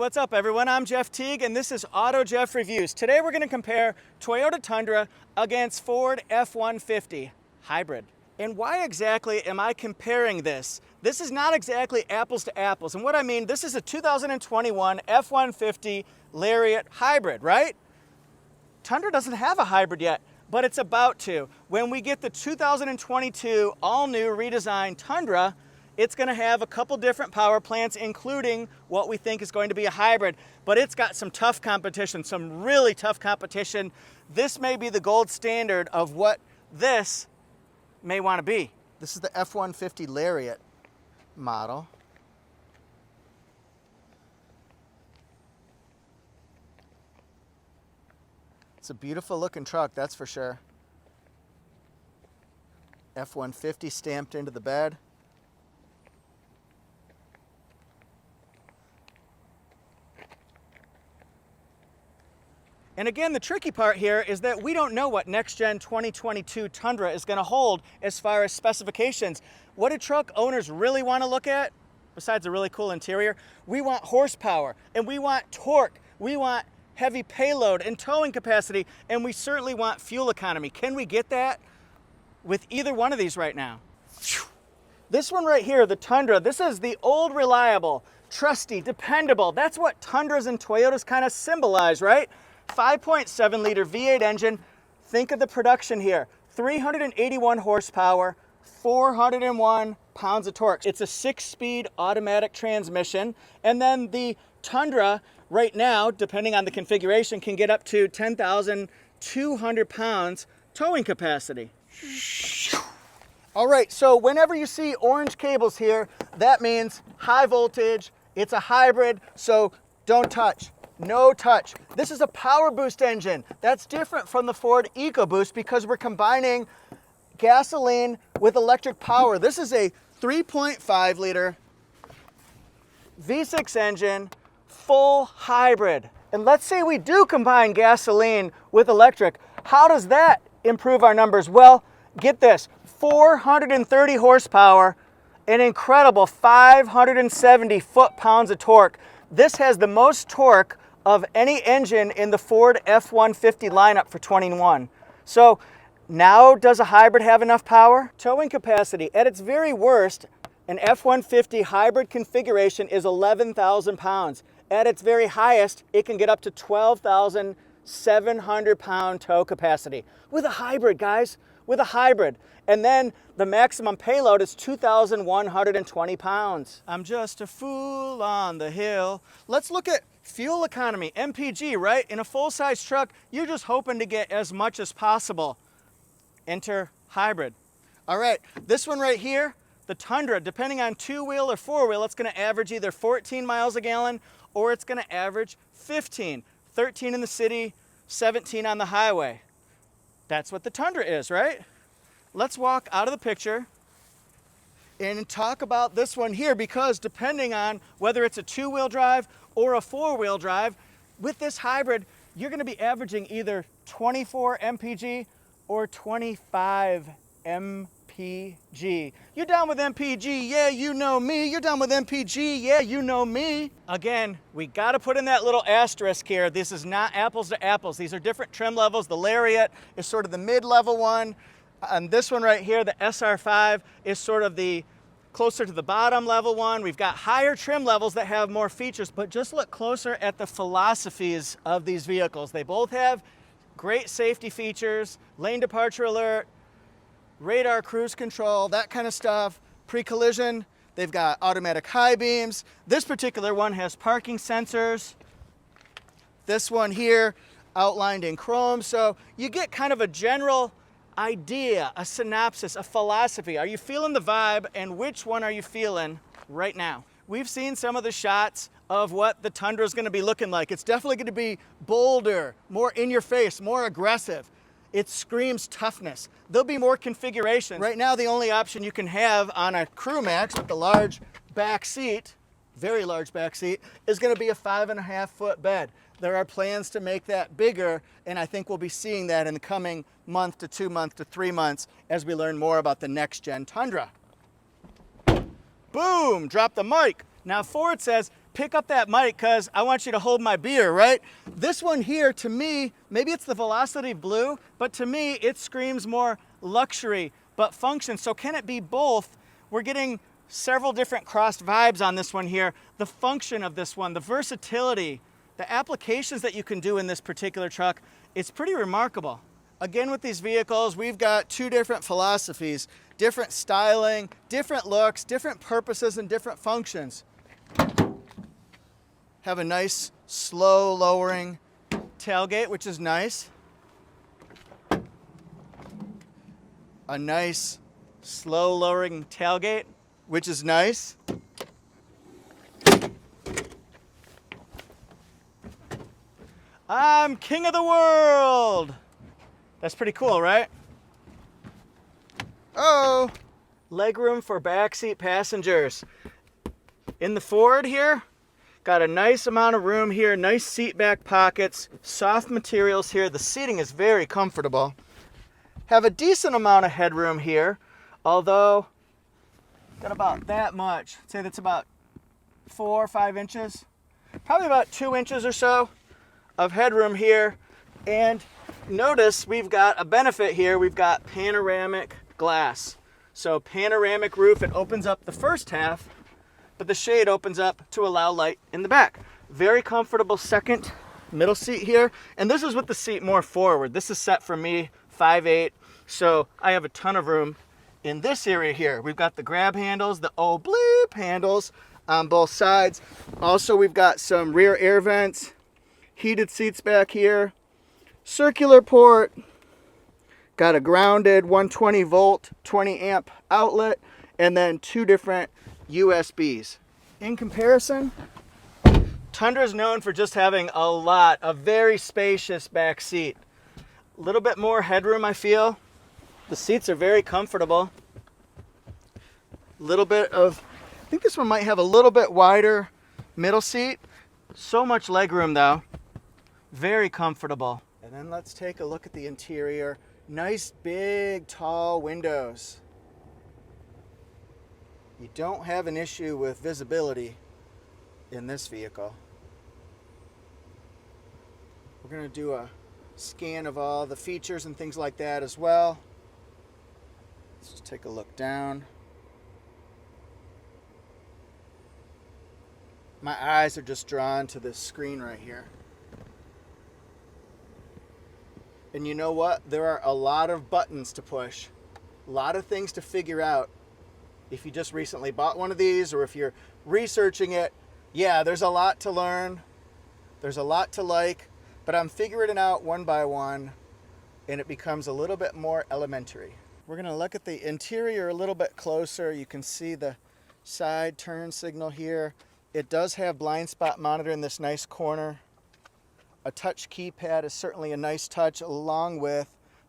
what's up everyone? I'm Jeff Teague and this is AutoJeff Reviews. Today we're going to compare Toyota Tundra against Ford F-150 hybrid. And why exactly am I comparing this? This is not exactly apples to apples. And what I mean, this is a 2021 F-150 Lariat hybrid, right? Tundra doesn't have a hybrid yet, but it's about to. When we get the 2022 all-new redesigned Tundra, it's going to have a couple different power plants, including what we think is going to be a hybrid. But it's got some tough competition, some really tough competition. This may be the gold standard of what this may want to be. This is the F-150 Lariat model. It's a beautiful looking truck, that's for sure. F-150 stamped into the bed. And again, the tricky part here is that we don't know what next-gen 2022 Tundra is going to hold as far as specifications. What do truck owners really want to look at, besides a really cool interior? We want horsepower, and we want torque, we want heavy payload and towing capacity, and we certainly want fuel economy. Can we get that with either one of these right now? This one right here, the Tundra, this is the old reliable, trusty, dependable. That's what Tundras and Toyotas kind of symbolize, right? 5.7 liter V8 engine. Think of the production here. 381 horsepower, 401 pounds of torque. It's a 6-speed automatic transmission. And then the Tundra right now, depending on the configuration, can get up to 10,200 pounds towing capacity. All right, so whenever you see orange cables here, that means high voltage. It's a hybrid, so don't touch. No touch. This is a power boost engine. That's different from the Ford EcoBoost because we're combining gasoline with electric power. This is a 3.5 liter V6 engine, full hybrid. And let's say we do combine gasoline with electric. How does that improve our numbers? Well, get this, 430 horsepower, an incredible 570 foot-pounds of torque. This has the most torque of any engine in the Ford F-150 lineup for 21. So now does a hybrid have enough power? Towing capacity, at its very worst, an F-150 hybrid configuration is 11,000 pounds. At its very highest, it can get up to 12,700 pound tow capacity. With a hybrid, guys, with a hybrid. And then the maximum payload is 2,120 pounds. I'm just a fool on the hill. Let's look at fuel economy, MPG, right? In a full-size truck, you're just hoping to get as much as possible. Enter hybrid. All right, this one right here, the Tundra, depending on two-wheel or four-wheel, it's gonna average either 14 miles a gallon or it's gonna average 15. 13 in the city, 17 on the highway. That's what the Tundra is, right? Let's walk out of the picture and talk about this one here, because depending on whether it's a two-wheel drive or a four-wheel drive, with this hybrid, you're gonna be averaging either 24 MPG or 25 MPG. You're down with MPG, yeah, you know me. You're down with MPG, yeah, you know me. Again, we gotta put in that little asterisk here. This is not apples to apples. These are different trim levels. The Lariat is sort of the mid-level one. And this one right here, the SR5, is sort of the closer to the bottom level one. We've got higher trim levels that have more features, but just look closer at the philosophies of these vehicles. They both have great safety features, lane departure alert, radar cruise control, that kind of stuff, pre-collision. They've got automatic high beams. This particular one has parking sensors. This one here outlined in chrome. So you get kind of a general idea, a synopsis, a philosophy. Are you feeling the vibe, and which one are you feeling right now? We've seen some of the shots of what the Tundra is going to be looking like. It's definitely going to be bolder, more in your face, more aggressive. It screams toughness. There'll be more configurations. Right now, the only option you can have on a Crew Max with the large back seat, very large back seat, is going to be a 5.5 foot bed. There are plans to make that bigger, and I think we'll be seeing that in the coming month to 2 months to 3 months as we learn more about the next gen Tundra. Boom, drop the mic. Now Ford says pick up that mic because I want you to hold my beer, right? This one here, to me, maybe it's the Velocity Blue, but to me, it screams more luxury, but function. So can it be both? We're getting several different crossed vibes on this one here. The function of this one, the versatility, the applications that you can do in this particular truck, it's pretty remarkable. Again, with these vehicles, we've got two different philosophies, different styling, different looks, different purposes, and different functions. Have a nice, slow lowering tailgate, which is nice. A nice, slow lowering tailgate, which is nice. I'm king of the world. That's pretty cool, right? Oh, legroom for backseat passengers. In the Ford here, got a nice amount of room here, nice seat back pockets, soft materials here. The seating is very comfortable. Have a decent amount of headroom here, although got about that much. I'd say that's about 4 or 5 inches, probably about 2 inches or so of headroom here. And notice we've got a benefit here. We've got panoramic glass. So panoramic roof, it opens up the first half, but the shade opens up to allow light in the back. Very comfortable second middle seat here. And this is with the seat more forward. This is set for me 5'8", so I have a ton of room in this area here. We've got the grab handles, the oh bleep handles on both sides. Also, we've got some rear air vents, heated seats back here, circular port, got a grounded 120 volt, 20 amp outlet, and then 2 different USBs. In comparison, Tundra is known for just having a very spacious back seat. A little bit more headroom, I feel. The seats are very comfortable. Little bit of, I think this one might have a little bit wider middle seat. So much legroom though. Very comfortable. And then let's take a look at the interior. Nice big tall windows. You don't have an issue with visibility in this vehicle. We're going to do a scan of all the features and things like that as well. Let's just take a look down. My eyes are just drawn to this screen right here. And you know what? There are a lot of buttons to push, a lot of things to figure out. If you just recently bought one of these, or if you're researching it, yeah, there's a lot to learn. There's a lot to like, but I'm figuring it out one by one, and it becomes a little bit more elementary. We're gonna look at the interior a little bit closer. You can see the side turn signal here. It does have blind spot monitor in this nice corner. A touch keypad is certainly a nice touch, along with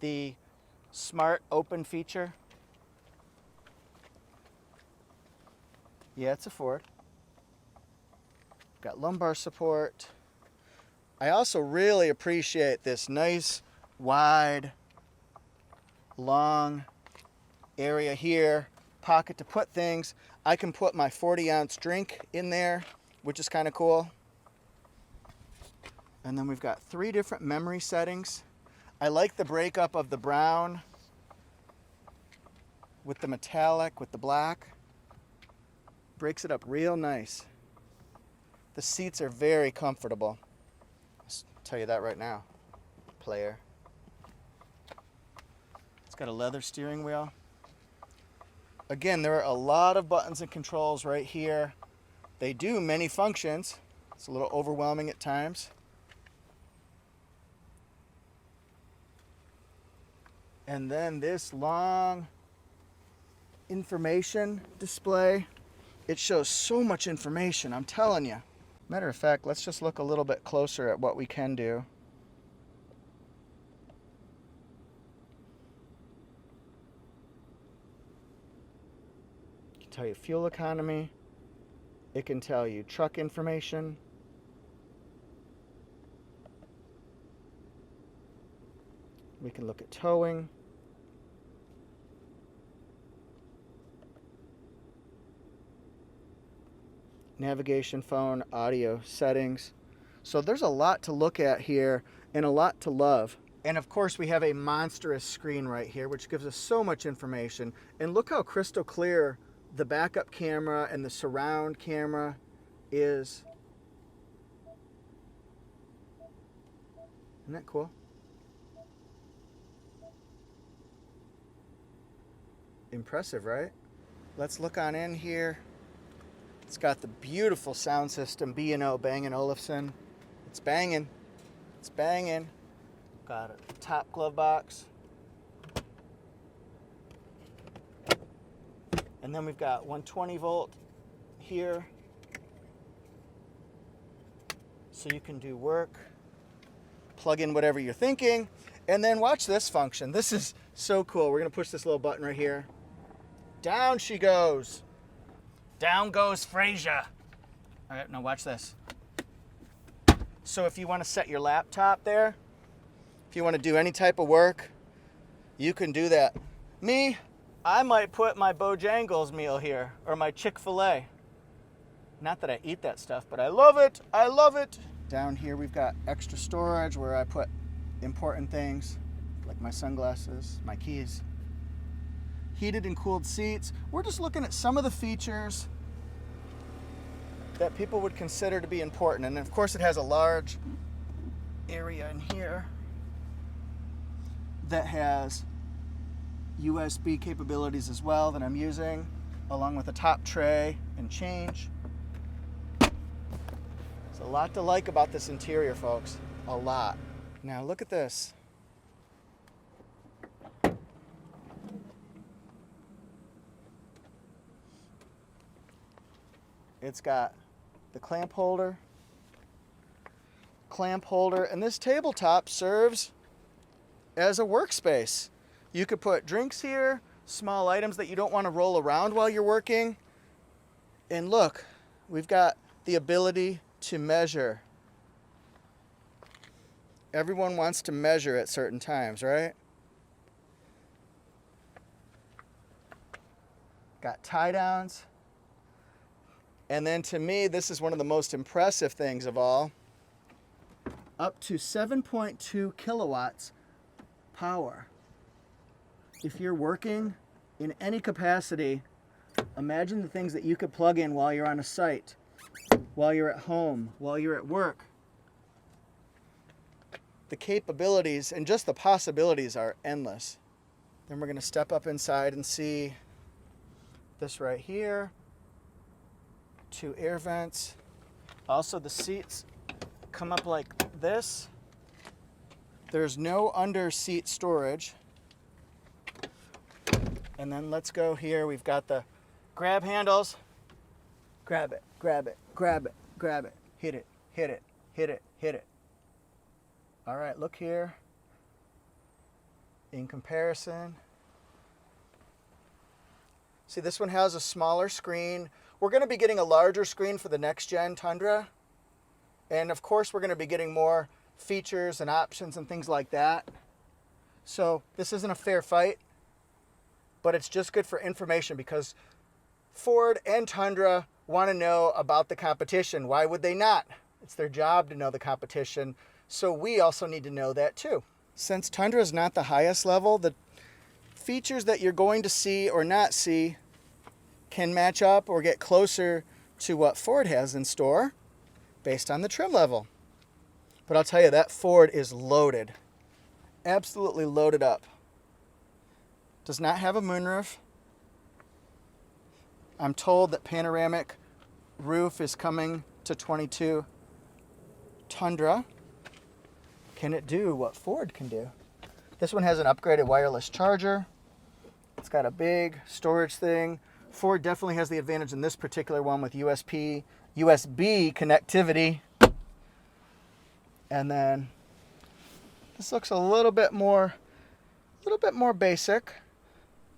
the smart open feature. Yeah, it's a Ford. Got lumbar support. I also really appreciate this nice, wide, long area here. Pocket to put things. I can put my 40-ounce drink in there, which is kind of cool. And then we've got 3 different memory settings. I like the breakup of the brown with the metallic, with the black. Breaks it up real nice. The seats are very comfortable. I'll tell you that right now, player. It's got a leather steering wheel. Again, there are a lot of buttons and controls right here. They do many functions. It's a little overwhelming at times. And then this long information display. It shows so much information, I'm telling you. Matter of fact, let's just look a little bit closer at what we can do. It can tell you fuel economy. It can tell you truck information. We can look at towing. navigation, phone, audio, settings. So there's a lot to look at here and a lot to love. And of course we have a monstrous screen right here, which gives us so much information. And look how crystal clear the backup camera and the surround camera is. Isn't that cool? Impressive, right? Let's look on in here. It's got the beautiful sound system, B&O, Bang & Olufsen. It's banging. It's banging. Got a top glove box. And then we've got 120 volt here. So you can do work, plug in whatever you're thinking, and then watch this function. This is so cool. We're gonna push this little button right here. Down she goes. Down goes Frasier. All right, now watch this. So if you want to set your laptop there, if you want to do any type of work, you can do that. Me, I might put my Bojangles meal here, or my Chick-fil-A. Not that I eat that stuff, but I love it. I love it. Down here we've got extra storage where I put important things like my sunglasses, my keys. Heated and cooled seats. We're just looking at some of the features that people would consider to be important. And of course it has a large area in here that has USB capabilities as well that I'm using, along with a top tray and change. There's a lot to like about this interior, folks. A lot. Now look at this. It's got the clamp holder, and this tabletop serves as a workspace. You could put drinks here, small items that you don't want to roll around while you're working. And look, we've got the ability to measure. Everyone wants to measure at certain times, right? Got tie downs. And then to me, this is one of the most impressive things of all. Up to 7.2 kilowatts power. If you're working in any capacity, imagine the things that you could plug in while you're on a site, while you're at home, while you're at work. The capabilities and just the possibilities are endless. Then we're going to step up inside and see this right here. 2 air vents. Also, the seats come up like this. There's no under seat storage. And then let's go here. We've got the grab handles. Grab it, grab it, grab it, grab it. Hit it, hit it, hit it, hit it. All right, look here. In comparison. See, this one has a smaller screen. We're going to be getting a larger screen for the next gen Tundra. And of course, we're going to be getting more features and options and things like that. So this isn't a fair fight, but it's just good for information because Ford and Tundra want to know about the competition. Why would they not? It's their job to know the competition. So we also need to know that too. Since Tundra is not the highest level, the features that you're going to see or not see can match up or get closer to what Ford has in store based on the trim level. But I'll tell you, that Ford is loaded. Absolutely loaded up. Does not have a moonroof. I'm told that panoramic roof is coming to 22 Tundra. Can it do what Ford can do? This one has an upgraded wireless charger. It's got a big storage thing. Ford definitely has the advantage in this particular one with USB connectivity. And then this looks a little bit more basic.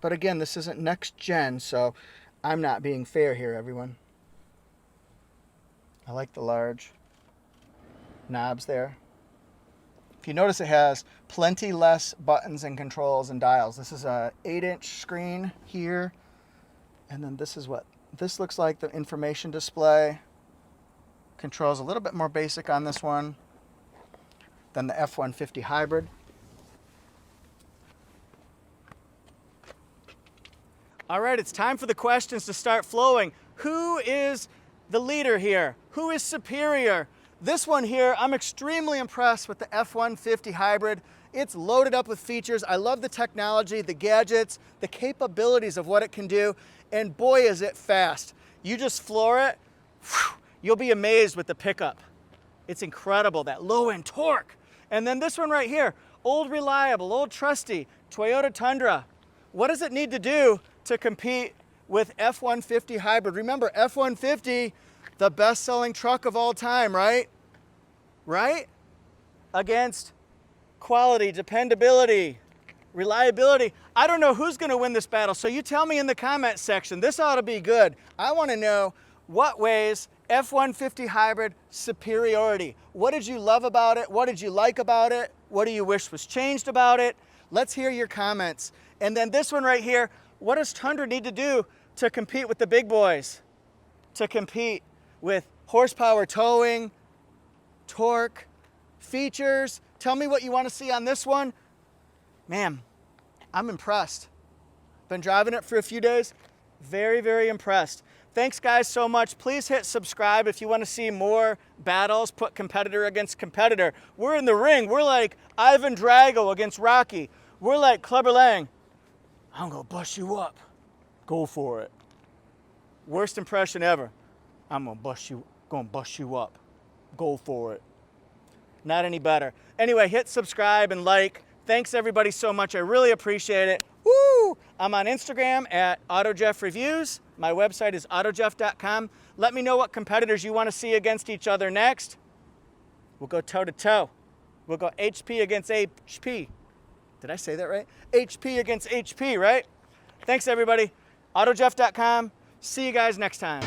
But again, this isn't next gen, so I'm not being fair here, everyone. I like the large knobs there. If you notice, it has plenty less buttons and controls and dials. This is a 8-inch screen here. And then this is what this looks like, the information display. Controls a little bit more basic on this one than the F-150 hybrid. All right, it's time for the questions to start flowing. Who is the leader here? Who is superior? This one here, I'm extremely impressed with the F-150 hybrid. It's loaded up with features. I love the technology, the gadgets, the capabilities of what it can do, and boy, is it fast. You just floor it, you'll be amazed with the pickup. It's incredible, that low-end torque. And then this one right here, old reliable, old trusty, Toyota Tundra. What does it need to do to compete with F-150 hybrid? Remember, F-150, the best-selling truck of all time, right? Right? Against quality, dependability, reliability. I don't know who's going to win this battle, so you tell me in the comment section. This ought to be good. I want to know what ways F-150 hybrid superiority. What did you love about it? What did you like about it? What do you wish was changed about it? Let's hear your comments. And then this one right here, what does Tundra need to do to compete with the big boys? To compete with horsepower towing, torque, features. Tell me what you want to see on this one. Man, I'm impressed. Been driving it for a few days. Very, very impressed. Thanks guys so much. Please hit subscribe if you want to see more battles, put competitor against competitor. We're in the ring. We're like Ivan Drago against Rocky. We're like Clubber Lang. I'm gonna bust you up. Go for it. Worst impression ever. I'm gonna bust you up. Go for it. Not any better. Anyway, hit subscribe and like. Thanks everybody so much. I really appreciate it. Woo! I'm on Instagram at AutoJeff Reviews. My website is autojeff.com. Let me know what competitors you want to see against each other next. We'll go toe to toe. We'll go HP against HP. Did I say that right? HP against HP, right? Thanks everybody. AutoJeff.com. See you guys next time.